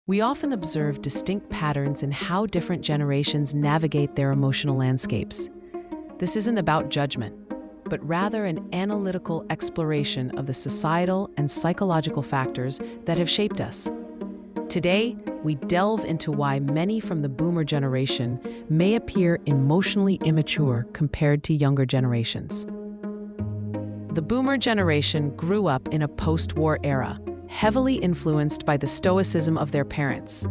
We often observe distinct patterns in how different generations navigate their emotional landscapes. This isn't about judgment, but rather an analytical exploration of the societal and psychological factors that have shaped us. Today, we delve into why many from the boomer generation may appear emotionally immature compared to younger generations. The boomer generation grew up in a post-war era, heavily influenced by the stoicism of their parents.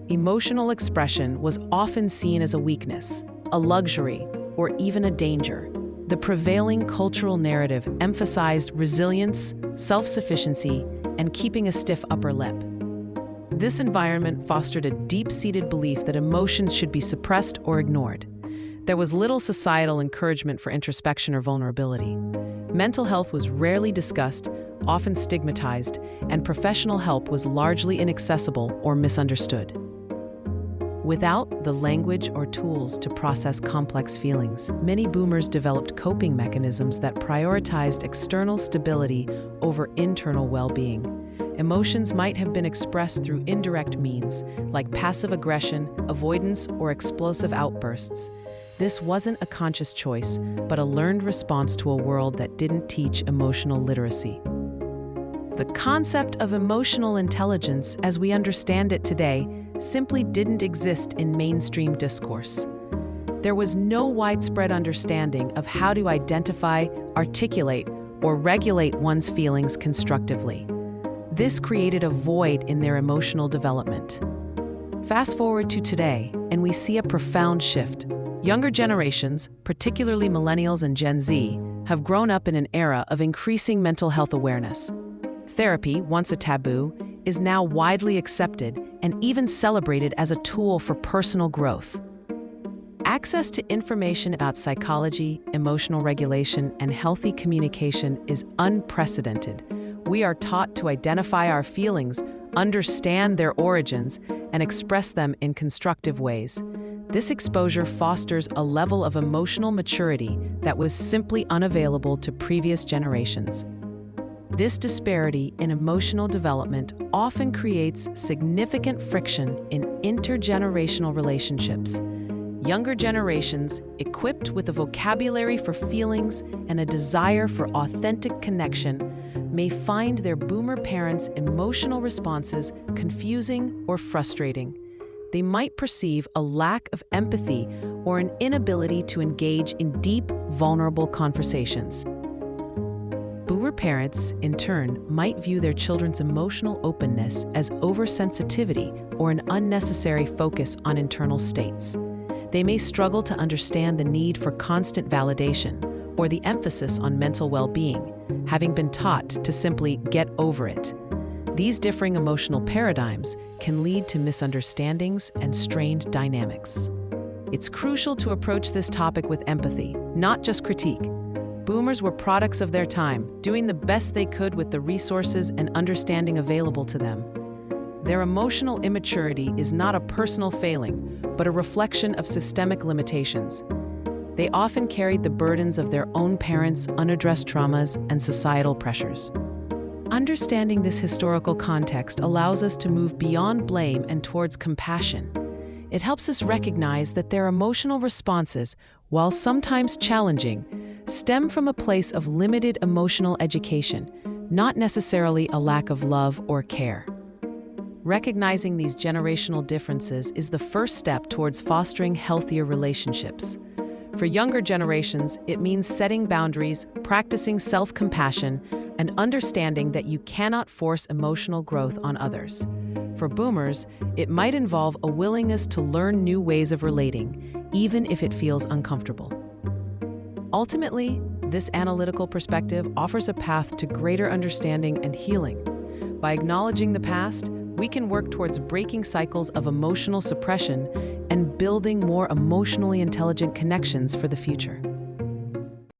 Emotional expression was often seen as a weakness, a luxury, or even a danger. The prevailing cultural narrative emphasized resilience, self-sufficiency, and keeping a stiff upper lip. This environment fostered a deep-seated belief that emotions should be suppressed or ignored. There was little societal encouragement for introspection or vulnerability. Mental health was rarely discussed, often stigmatized, and professional help was largely inaccessible or misunderstood. Without the language or tools to process complex feelings, many boomers developed coping mechanisms that prioritized external stability over internal well-being. Emotions might have been expressed through indirect means, like passive aggression, avoidance, or explosive outbursts. This wasn't a conscious choice, but a learned response to a world that didn't teach emotional literacy. The concept of emotional intelligence, as we understand it today, simply didn't exist in mainstream discourse. There was no widespread understanding of how to identify, articulate, or regulate one's feelings constructively. This created a void in their emotional development. Fast forward to today, and we see a profound shift. Younger generations, particularly Millennials and Gen Z, have grown up in an era of increasing mental health awareness. Therapy, once a taboo, is now widely accepted and even celebrated as a tool for personal growth. Access to information about psychology, emotional regulation, and healthy communication is unprecedented. We are taught to identify our feelings, understand their origins, and express them in constructive ways. This exposure fosters a level of emotional maturity that was simply unavailable to previous generations. This disparity in emotional development often creates significant friction in intergenerational relationships. Younger generations, equipped with a vocabulary for feelings and a desire for authentic connection, may find their boomer parents' emotional responses confusing or frustrating. They might perceive a lack of empathy or an inability to engage in deep, vulnerable conversations. Boomer parents, in turn, might view their children's emotional openness as oversensitivity or an unnecessary focus on internal states. They may struggle to understand the need for constant validation or the emphasis on mental well-being, having been taught to simply get over it. These differing emotional paradigms can lead to misunderstandings and strained dynamics. It's crucial to approach this topic with empathy, not just critique. Boomers were products of their time, doing the best they could with the resources and understanding available to them. Their emotional immaturity is not a personal failing, but a reflection of systemic limitations. They often carried the burdens of their own parents' unaddressed traumas and societal pressures. Understanding this historical context allows us to move beyond blame and towards compassion. It helps us recognize that their emotional responses, while sometimes challenging, stem from a place of limited emotional education, not necessarily a lack of love or care. Recognizing these generational differences is the first step towards fostering healthier relationships. For younger generations, it means setting boundaries, practicing self-compassion, and understanding that you cannot force emotional growth on others. For boomers, it might involve a willingness to learn new ways of relating, even if it feels uncomfortable. Ultimately, this analytical perspective offers a path to greater understanding and healing. By acknowledging the past, we can work towards breaking cycles of emotional suppression and building more emotionally intelligent connections for the future.